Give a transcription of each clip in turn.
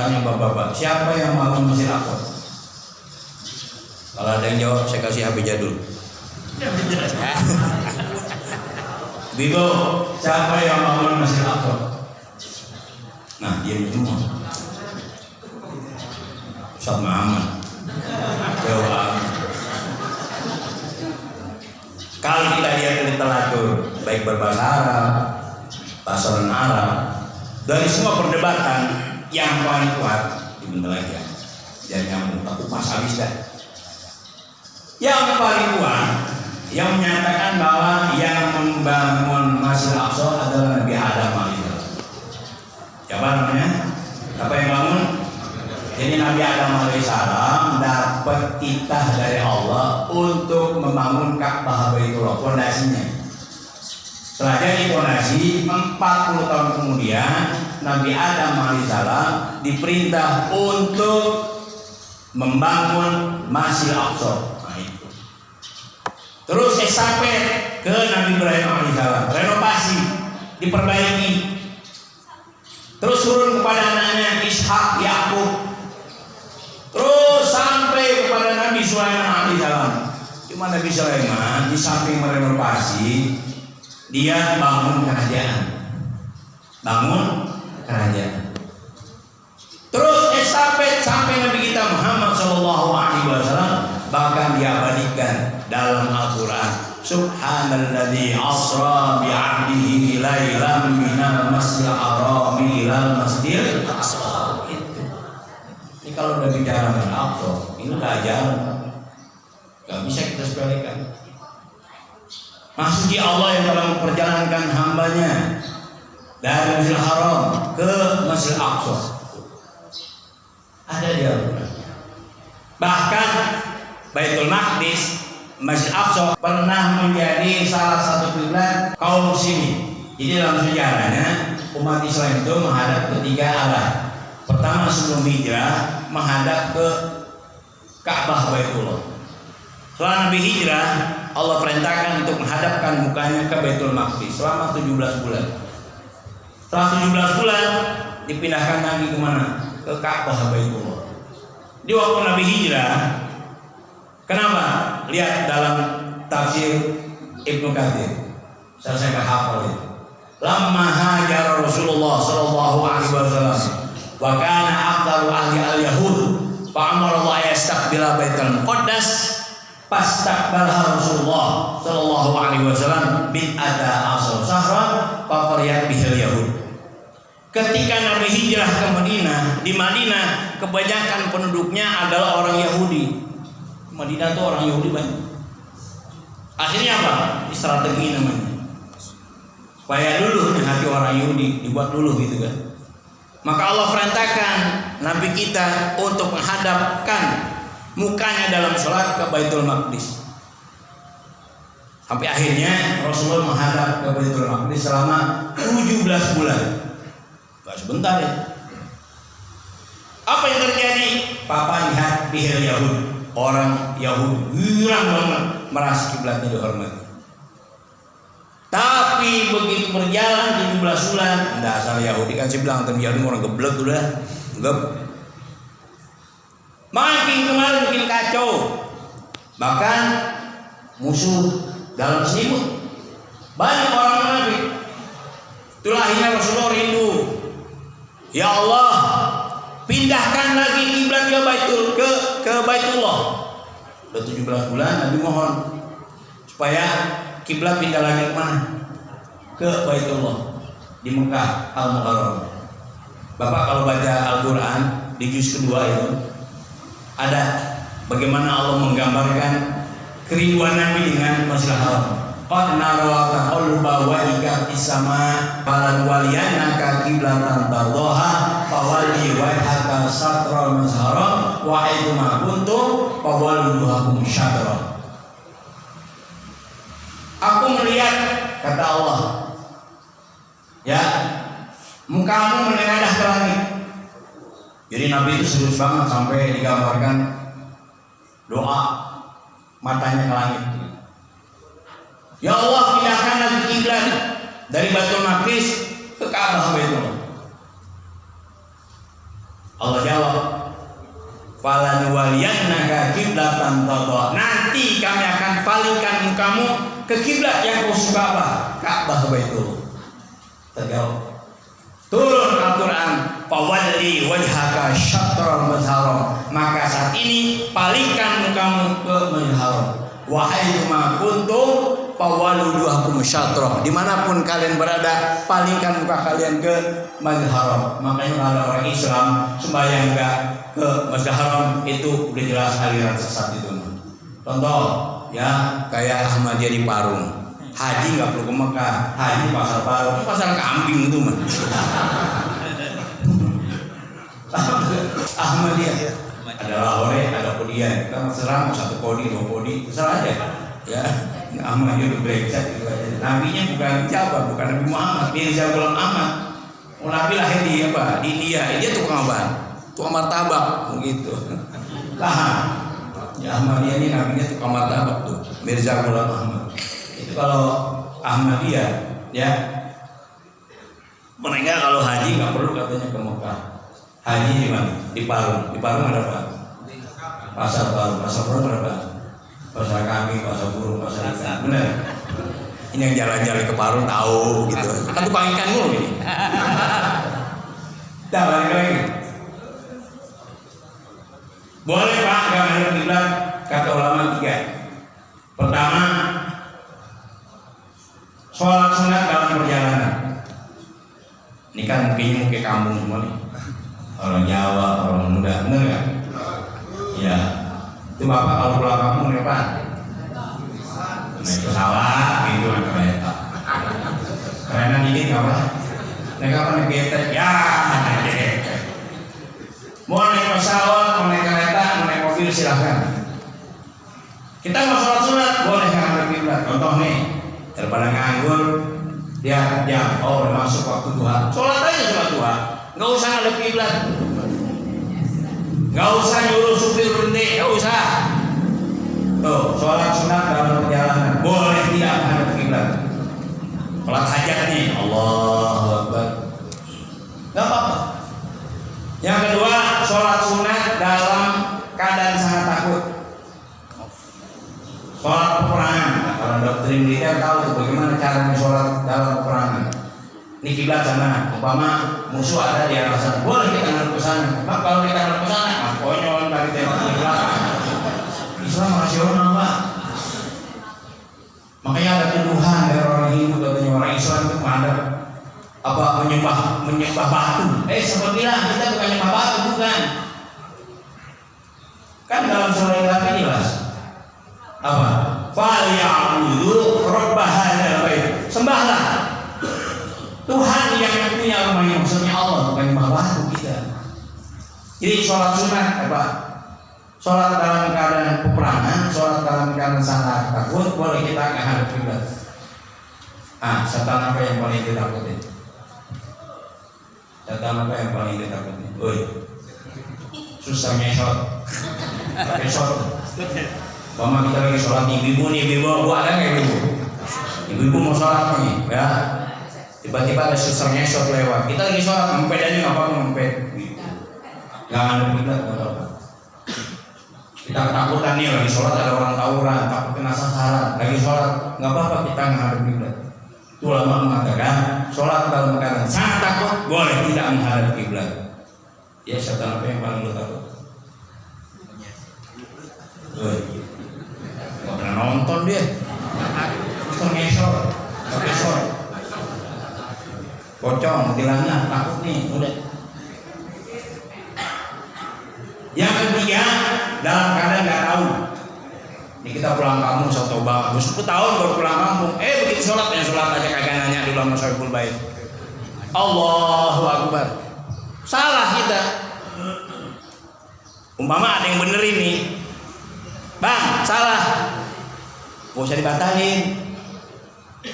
tanya bapak-bapak, siapa yang bangun Masjid Aqsa? Kalau ada yang jawab, saya kasih HP jadul. Bigo, siapa yang bangun Masjid Aqsa? Nah, diam semua. Ustaz Muhammad jawab. Kalau kita lihat literatur baik berbahasa Arab, bahasa Arab, dari semua perdebatan yang paling kuat dibentar lagi ya. Jangan nyambung, aku pas habis dah. Yang paling kuat yang menyatakan bahwa yang membangun Masjid Aqsa adalah Nabi Adam alaihissalam. Siapa namanya? Apa yang bangun? Jadi Nabi Adam alaihissalam dapat titah dari Allah untuk membangun Ka'bah Baitullah, fondasinya. Setelah jadi fondasi, 40 tahun kemudian Nabi Adam alaihissalam diperintah untuk membangun Masjid Aqsa. Nah, itu. Terus sampai ke Nabi Ibrahim alaihissalam, renovasi, diperbaiki. Terus turun kepada anaknya Ishak, Yakub. Terus sampai kepada Nabi Sulaiman alaihissalam. Cuma Nabi Sulaiman di samping merenovasi, dia bangun kerajaan. Bangun kerajaan. Terus sampai Nabi kita Muhammad SAW, bahkan diabadikan dalam Al-Quran. Subhanalladzi asra bi'abdihi lailan minal masjidil haram ilal masjidil aqsa. Ini kalau udah bicara tentang Aqsa, ini udah ajaran, gak bisa kita sepelekan. Maksudnya Allah yang telah memperjalankan hambanya dari Masjidil Haram ke Masjidil Aqsa. Ada dia. Bahkan Baitul Maqdis, Masjid Aqsa pernah menjadi salah satu kiblat kaum muslimin. Jadi dalam sejarahnya umat Islam itu menghadap ketiga arah. Pertama sebelum hijrah menghadap ke Ka'bah Baitullah. Setelah Nabi hijrah, Allah perintahkan untuk menghadapkan mukanya ke Baitul Maqdis selama 17 bulan. Setelah 17 bulan dipindahkan lagi ke mana? Ke Ka'bah Baitullah. Di waktu Nabi hijrah, kenapa? Lihat dalam tafsir Ibnu Katsir. Saya nggak hafal itu. Lamma hajar Rasulullah sallallahu alaihi wasallam wa kana aqdaru ahli al-yahud fa amara Allah yastaqbila Baitul Muqaddas fastaqbala Rasulullah sallallahu alaihi wasallam bid'ata asal sahran fa qariyat bihil yahud. Ketika Nabi hijrah ke Madinah, di Madinah kebanyakan penduduknya adalah orang Yahudi. Madinah itu orang Yahudi banyak. Akhirnya apa? Strategi namanya. Supaya dulu hati orang Yahudi dibuat dulu gitu kan. Maka Allah perintahkan Nabi kita untuk menghadapkan mukanya dalam sholat ke Baitul Maqdis. Sampai akhirnya Rasulullah menghadap ke Baitul Maqdis selama 17 bulan. Gak sebentar ya. Apa yang terjadi? Papa lihat bihil Yahud. Orang Yahudi girang banget merasa kiblatnya dihormati. Tapi begitu berjalan 17 bulan, dasar Yahudi kan sih bilang tentang Yahudi orang geblek udah, makin kemarin bikin kacau, bahkan musuh dalam selimut. Banyak orang munafik. Itulah akhirnya Rasulullah rindu. Ya Allah, pindahkan lagi kiblat ke Baitullah. Udah 17 bulan Nabi mohon supaya kiblat pindah lagi ke mana? Ke Baitullah di Mekah Al-Mukarram. Bapak kalau baca Al-Qur'an di juz kedua itu ada bagaimana Allah menggambarkan kerinduan Nabi dengan Masjidil Haram. Qad nara taqalluba wajhika fis sama falan waliyannaka qiblatan tardaha fawalli wajhaka satral masjidil wa aituma kuntum fawallu wujuhakum syatra. Aku melihat, kata Allah, ya, mukamu menengadah ke langit. Jadi Nabi itu serius banget sampai digambarkan doa matanya ke langit. Ya Allah, pindahkan lagi kiblat dari Baitul Maqdis ke Ka'bah Baitullah. Allah jawab, "Falanuwalliyannaka qiblatan tardha." Nanti kami akan palingkan kamu ke kiblat yang kau suka apa? Ka'bah Baitullah. Terjawab. Turun Al-Quran, "Fawalli wajhaka syatral masjidil haram." Maka saat ini palingkan mukamu ke Masjidil Haram. Wa haitsuma kuntum fawallu wujuhakum syatrah. Dimanapun kalian berada, palingkan muka kalian ke Masjidil Haram. Makanya kalau orang Islam sembahyang enggak ke Masjidil Haram itu udah jelas aliran sesat itu. Contoh ya kayak Ahmadiyah di Parung. Haji nggak perlu ke Mekah, haji pasar baru, pasar kambing itu mah. Ahmadiyah ada Lahore, ada Kodian, kita serang satu kodi, dua kodi, terserah aja. Ya, Ahmadiyah udah brengsek gitu aja. Nabinya bukan siapa, bukan Nabi Muhammad, Mirza Ghulam Ahmad. Nabi lahir di apa? Di India, dia tukang apa? Tukang martabak, begitu. Lah, ya Ahmadiyah ini nabinya tukang martabak tuh, Mirza Ghulam Ahmad. Itu kalau Ahmadiyah ya, mereka kalau haji nggak perlu katanya ke Mekah. Haji di mana? Di Parung. Di Parung ada apa? Pasar baru. Pasar baru ada apa? Pasar kambing, pasar burung, pasar ikan. Benar? Ini yang jalan-jalan ke Parung tahu gitu. Kan tukang ikan mulu ini. Dah balik lagi. Boleh Pak nggak menghadap kiblat? Kata ulama 3. Pertama, sholat sunat dalam perjalanan. Ini kan mungkin kampung semua nih. Orang Jawa, orang muda, bener nggak? Ya. Itu bapak kalau pulang kampung apa? Naik pesawat, gitu naik kereta. Kerenan dikit nggak apa? Naik apa? Naik getek? Ya, naik getek. Mau naik pesawat, mau naik kereta, mau naik mobil silahkan. Kita mau sholat sunat boleh nggak kiblat? Contoh nih. Daripada nganggur dia jam udah masuk waktu duha, sholat aja sholat duha, nggak usah ngadep kiblat, nggak usah nyuruh supir berhenti, nggak usah. Tuh sholat sunat dalam perjalanan boleh tidak menghadap kiblat. Sholat hajat nih, Allahu Akbar, nggak apa-apa. Yang kedua, sholat sunat dalam keadaan sangat takut. Sholat peperangan. Kalau doktrin militer tahu tuh bagaimana caranya sholat dalam peperangan. Ini kiblat sana, umpama musuh ada di arah sana, boleh kita ngadep ke sana. Pak kalau kita ngadep ke sana, konyol tadi tembak di belakang. Islam rasional Pak. Makanya ada tuduhan dari orang Hindu katanya orang Islam itu menghadap apa menyembah batu. Sepertilah kita bukan menyembah batu, bukan. Kan dalam surah Al-Kahfi jelas. Apa? Falyabudu rabb hadzal bait. Sembahlah Tuhan yang punya rumah ini, maksudnya Allah, bukan nyembah batu kita. Jadi sholat sunat apa? Sholat dalam keadaan peperangan, sholat dalam keadaan sangat takut, boleh kita menghadap kiblat. Setan apa yang paling ditakuti? Setan apa yang paling ditakuti? Oi, susah ngesot, pakai shot. Mama kita lagi sholat, ibu nih, ibu ada nggak ibu? Ibu mau sholat nih, ya. Tiba-tiba ada suster ngesot lewat. Kita lagi sholat, ngempet aja nggak apa-apa ngempet. Jangan ada kiblat, nggak apa-apa. Kita ketakutan nih lagi sholat ada orang tawuran, takut kena sasaran. Lagi sholat nggak apa-apa kita menghadap kiblat. Itu ulama mengatakan sholat dalam keadaan sangat takut boleh tidak menghadap kiblat. Ya setan apa yang paling lo takut? Gak pernah nonton dia. Terus ngesor, ngesor. Pocong, tilangnya takut nih, udah. Yang ketiga, dalam keadaan nggak tahu. Ini kita pulang kampung, soto banget. 10 tahun baru pulang kampung. Begitu sholat aja kagak nanya dulu sama Sohibul Bait. Allahu Akbar. Salah kita. Umpama ada yang bener ini, Bang, salah. Gak usah dibatalin.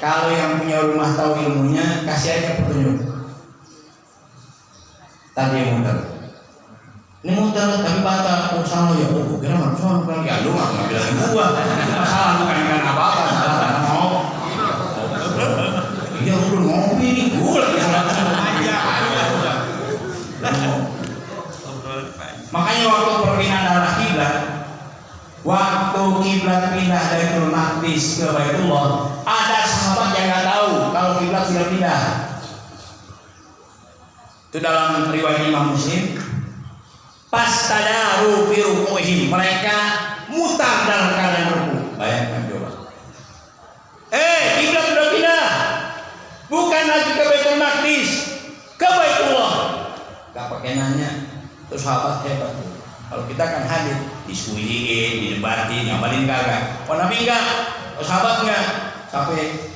Kalau yang punya rumah tahu ilmunya, kasih aja petunjuk. Tadi yang muter. Ini muter tapi batal. Salah ya. Kira nggak salah lagi. Ya lu nggak bilang gua. Masalah bukan apa-apa. Salah nggak mau. Iya udah ngopi nih. Gua lagi salah aja. Makanya waktu perpindahan arah kiblat, waktu kiblat pindah dari Baitul Maqdis ke Baitullah, ada sahabat yang nggak tahu kalau kiblat sudah pindah. Itu dalam riwayat Imam Muslim. Pastadaru fi ruku'ihim, mereka mutar dalam keadaan ruku. Bayangkan coba. Kiblat sudah pindah. Bukan lagi ke Baitul Maqdis, ke Baitullah. Gak pakai nanya. Terus sahabat hebat tuh. Kalau kita kan hadir, diskusiin, didebatin, ngamalin kagak. Oh Nabi enggak, oh sahabat enggak. Sampai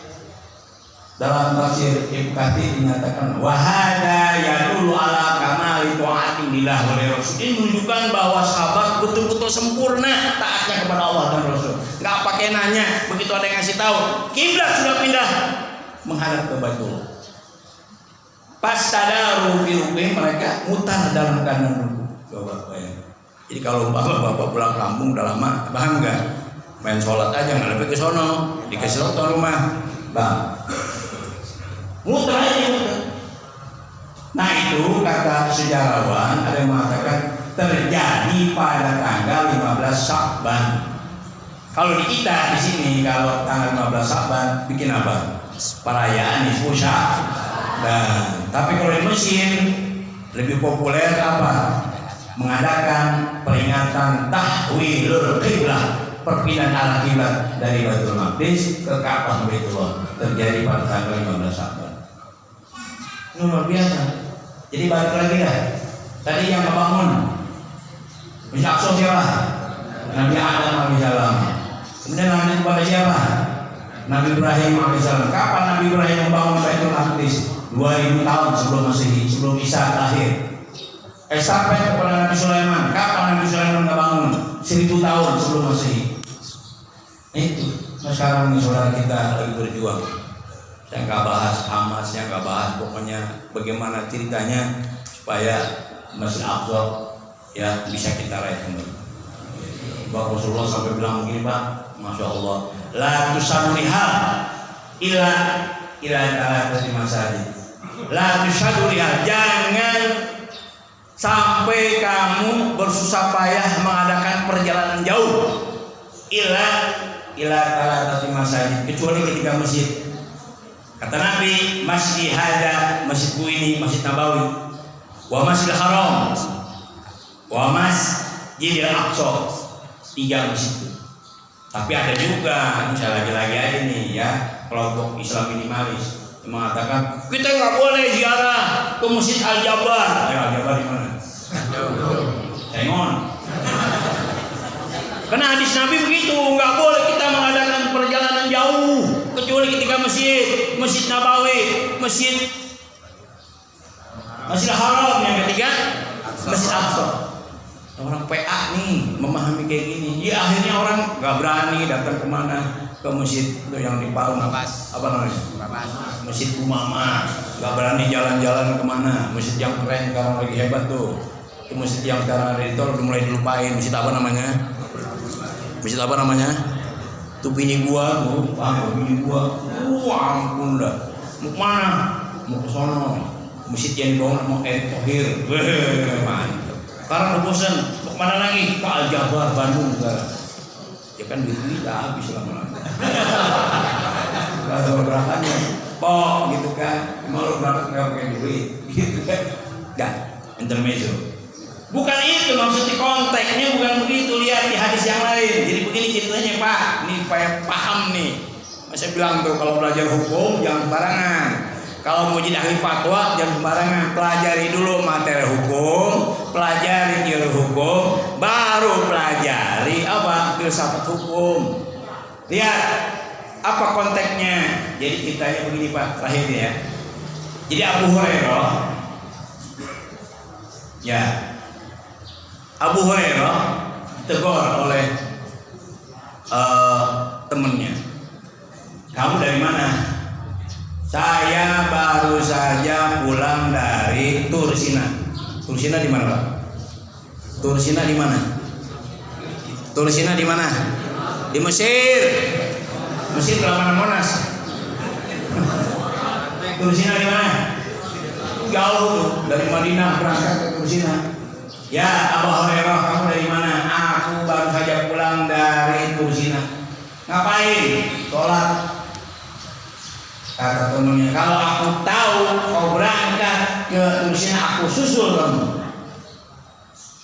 dalam tafsir Ibnu Katsir dinyatakan wahada yadullu ala kamali ta'ati lillah wa rasul. Ini menunjukkan bahwa sahabat betul-betul sempurna taatnya kepada Allah dan Rasul. Enggak pakai nanya, begitu ada yang ngasih tahu, kiblat sudah pindah menghadap ke Baitullah. Pas tadaru fi ruku'ihim, mereka mutar dalam keadaan ruku. Coba bayangkan. Jadi kalau bapak pulang kampung udah lama, paham nggak? Main sholat aja nggak lebih ke sono, dikasih nonton rumah, bang. Muter aja muter. Nah itu kata sejarawan ada yang mengatakan terjadi pada tanggal 15 Sya'ban. Kalau di kita di sini kalau tanggal 15 Sya'ban bikin apa? Perayaan Nisfu Sya'ban. Tapi kalau di Mesir lebih populer apa? Mengadakan peringatan tahwilul qiblah, perpindahan arah kiblat dari Baitul Maqdis ke Ka'bah Baitullah, terjadi pada tanggal 15 Sya'ban. Ini luar biasa. Jadi balik lagi ya. Tadi yang membangun Masjid Aqsa siapa? Nabi Adam alaihissalam. Kemudian lanjut kepada siapa? Nabi Ibrahim alaihissalam. Kapan Nabi Ibrahim membangun Baitul Maqdis? 2000 tahun sebelum Masehi, sebelum Isa lahir. Sampai kepada Nabi Sulaiman. Kapan Nabi Sulaiman membangun? 1000 tahun sebelum Masehi. Itu. Nah sekarang ini saudara kita lagi berjuang. Saya nggak bahas Hamas, saya nggak bahas pokoknya bagaimana ceritanya supaya Masjid Aqsa ya bisa kita raih kembali. Pak Rasulullah sampai bilang begini Pak, Masya Allah, la tusaduriha ila talatati masajid. La tusaduriha, jangan sampai kamu bersusah payah mengadakan perjalanan jauh ila talatati masajid, kecuali ketika masjid. Kata Nabi, masjid hada, masjidku ini, Masjid Nabawi, wa Masjidil Haram, wa Masjidil Aqsa, 3 masjid itu. Tapi ada juga, ini saya lagi-lagi aja nih ya, kelompok Islam minimalis yang mengatakan kita nggak boleh ziarah ke Masjid Al-Jabar. Al-Jabar di mana? Sengon. Karena hadis Nabi begitu, nggak boleh kita mengadakan perjalanan jauh kecuali ketika Masjid Nabawi, Masjidil Haram, yang ketiga Masjid Aqsa. Orang PA nih memahami kayak gini, ya akhirnya orang nggak berani datang kemana, ke masjid itu yang di Parung apa namanya? Masjid Umama, nggak berani jalan-jalan kemana, masjid yang keren sekarang lagi hebat tuh. Itu masjid yang sekarang ada di tol udah mulai dilupain. Masjid apa namanya? Masjid apa namanya? Tuh bini gua, bini gua, ampun dah. Mau kemana? Mau ke sono. Masjid yang dibangun mau Erick Thohir. Mantap. Sekarang udah bosan, mau kemana lagi? Ke Al-Jabar, Bandung sekarang. Ya kan duit udah habis lama-lama. Gak ada beberapanya. Pok gitu kan. Mau berangkat nggak pakai duit, gitu kan? Gak, intermezzo. Bukan itu maksudnya, konteksnya bukan begitu. Lihat di hadis yang lain. Jadi begini ceritanya Pak, ini supaya paham nih. Saya bilang tuh kalau belajar hukum jangan sembarangan. Kalau mau jadi ahli fatwa jangan sembarangan. Pelajari dulu materi hukum, pelajari teori hukum, baru pelajari apa filsafat hukum. Lihat apa konteksnya. Jadi ceritanya begini Pak, terakhir ya. Jadi Abu Hurairah, ya. Abu Hurairah ditegur oleh temennya. Kamu dari mana? Saya baru saja pulang dari Tursina. Tursina di mana, Pak? Tursina di mana? Tursina di mana? Di Mesir. Mesir belakang Monas. Tursina di mana? Jauh tuh, dari Madinah berangkat ke Tursina. Ya Abu Hurairah, kamu dari mana? Aku baru saja pulang dari Tursina. Ngapain? Sholat. Kata temannya, kalau aku tahu kau berangkat ke Tursina, aku susul kamu.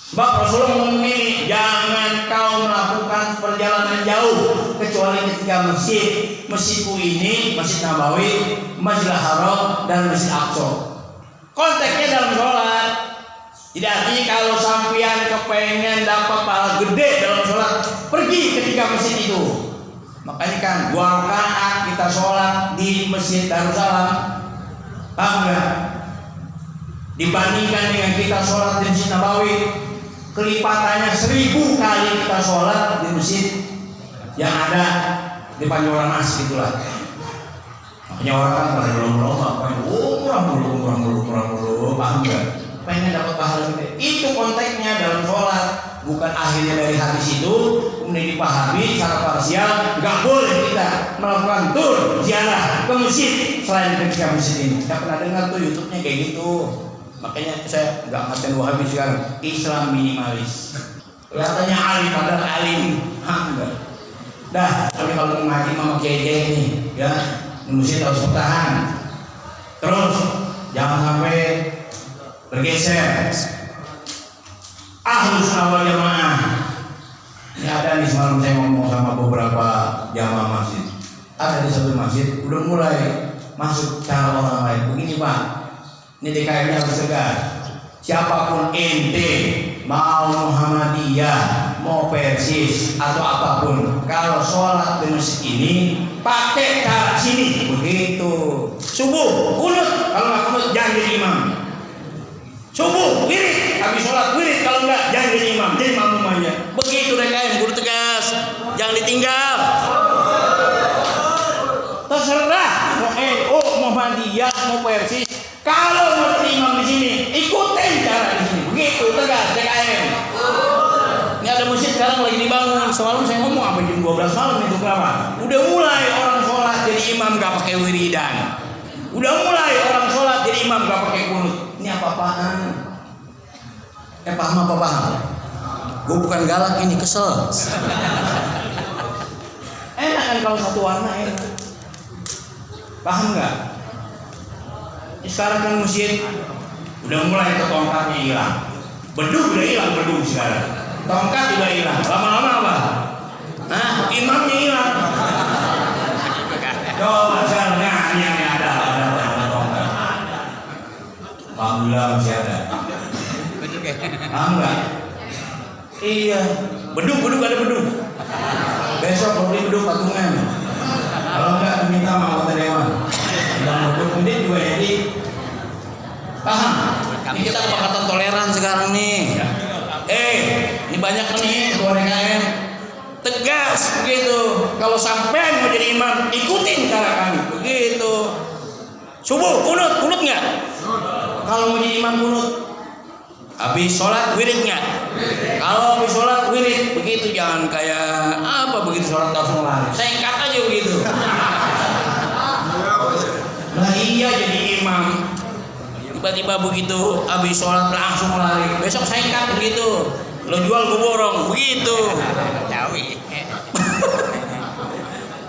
Sebab Rasulullah memilih jangan kau melakukan perjalanan jauh kecuali ketika masjidku ini, Masjid Nabawi, Masjidil Haram dan Masjid Aqsa. Konteksnya dalam sholat. Tidak artinya kalau sampean kepengen dapat pahala gede dalam sholat, pergi ketika masjid itu. Makanya kan 2 rakaat kita sholat di Masjid Darussalam, paham nggak? Dibandingkan dengan kita sholat di Masjid Nabawi, kelipatannya 1000 kali kita sholat di masjid yang ada di Pancoran Mas gitulah. Makanya orang kan pada murah mulu, paham nggak? Pengen dapat pahala gede. Itu konteksnya dalam sholat, bukan akhirnya dari hadis itu kemudian dipahami secara parsial. Nggak boleh kita melakukan tur ziarah ke masjid selain ketika masjid ini. Nggak pernah dengar tuh YouTube-nya kayak gitu. Makanya saya nggak ngatain Wahabi sekarang, Islam minimalis. Kelihatannya alim padahal alim, enggak. Dah, tapi kalau ngaji sama kiai ini, ya, masjid harus bertahan. Terus jangan sampai bergeser. Ahlus Sunnah wal Jamaah. Ini ada nih, semalam saya ngomong sama beberapa jamaah masjid. Ada di satu masjid udah mulai masuk cara orang lain. Begini Pak, ini DKM-nya harus tegas. Siapapun ente, mau Muhammadiyah, mau Persis atau apapun, kalau sholat di masjid ini pakai cara sini, begitu. Subuh, kunut, kalau nggak kunut jangan jadi imam. Subuh, wirid, habis sholat wirid, kalau enggak jangan jadi imam, jadi makmum aja. Begitu DKM, guru tegas, jangan ditinggal. Terserah mau NU, Muhammadiyah, mau Persis, kalau mau jadi imam di sini, ikutin cara di sini. Begitu tegas DKM. Ini ada masjid sekarang lagi dibangun. Semalam saya ngomong apa jam 12 malam itu kenapa? Udah mulai orang sholat jadi imam gak pakai wiridan. Udah mulai orang sholat jadi imam gak pakai kunut. Ini apa-apaan? Paham apa paham? Gue bukan galak, ini kesel. Enak kan kalau satu warna enak. Paham nggak? Sekarang kan masjid udah mulai ke tongkatnya hilang. Beduk udah hilang, beduk sekarang. Tongkat udah hilang. Lama-lama apa? Nah, imamnya hilang. Coba sekarang ini ada tongkat. Alhamdulillah masih ada. Paham nggak? Iya, beduk ada beduk. Besok beli beduk patungan. Kalau enggak minta sama anggota dewan. Dan beduk ini juga jadi. Paham? Ini kita kesepakatan toleran sekarang nih. Ini banyak nih ketua DKM. Tegas begitu. Kalau sampai mau jadi imam, ikutin cara kami. Begitu. Subuh, kunut nggak? Kalau mau jadi imam kunut. Habis sholat wirid nggak? Kalau habis sholat wirid, begitu jangan kayak apa begitu sholat langsung lari. Singkat aja begitu. Nah iya jadi imam. Tiba-tiba begitu habis sholat langsung lari. Besok singkat begitu. Lo jual gue borong begitu. Jawi.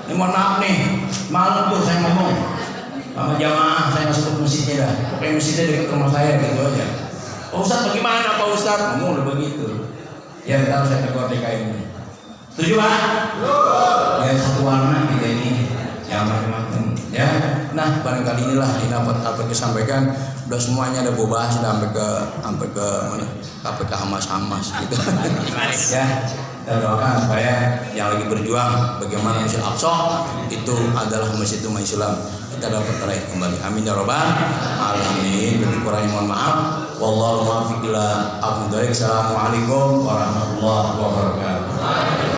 Ini mohon maaf nih, malam tuh saya ngomong sama jamaah, saya masuk ke masjidnya dah. Pokoknya masjidnya dekat rumah saya gitu aja. Pak Ustadz bagaimana Pak Ustadz? Ngomong udah begitu. Ya kita harus tegur DKM ini. Setuju Pak? Ya satu warna kita ini yang macam-macam. Ya, nah barangkali inilah ini apa disampaikan. Udah semuanya ada gue bahas sampai ke mana? KPK Hamas gitu. Ya, kita doakan supaya yang lagi berjuang bagaimana Masjid Aqsa itu adalah masjid umat Islam. Kita dapat meraih kembali. Amin ya rabbal alamin. Bila kurangnya mohon maaf. Wallahu muwaffiq ila aqwamit thoriq. Assalamualaikum warahmatullahi wabarakatuh.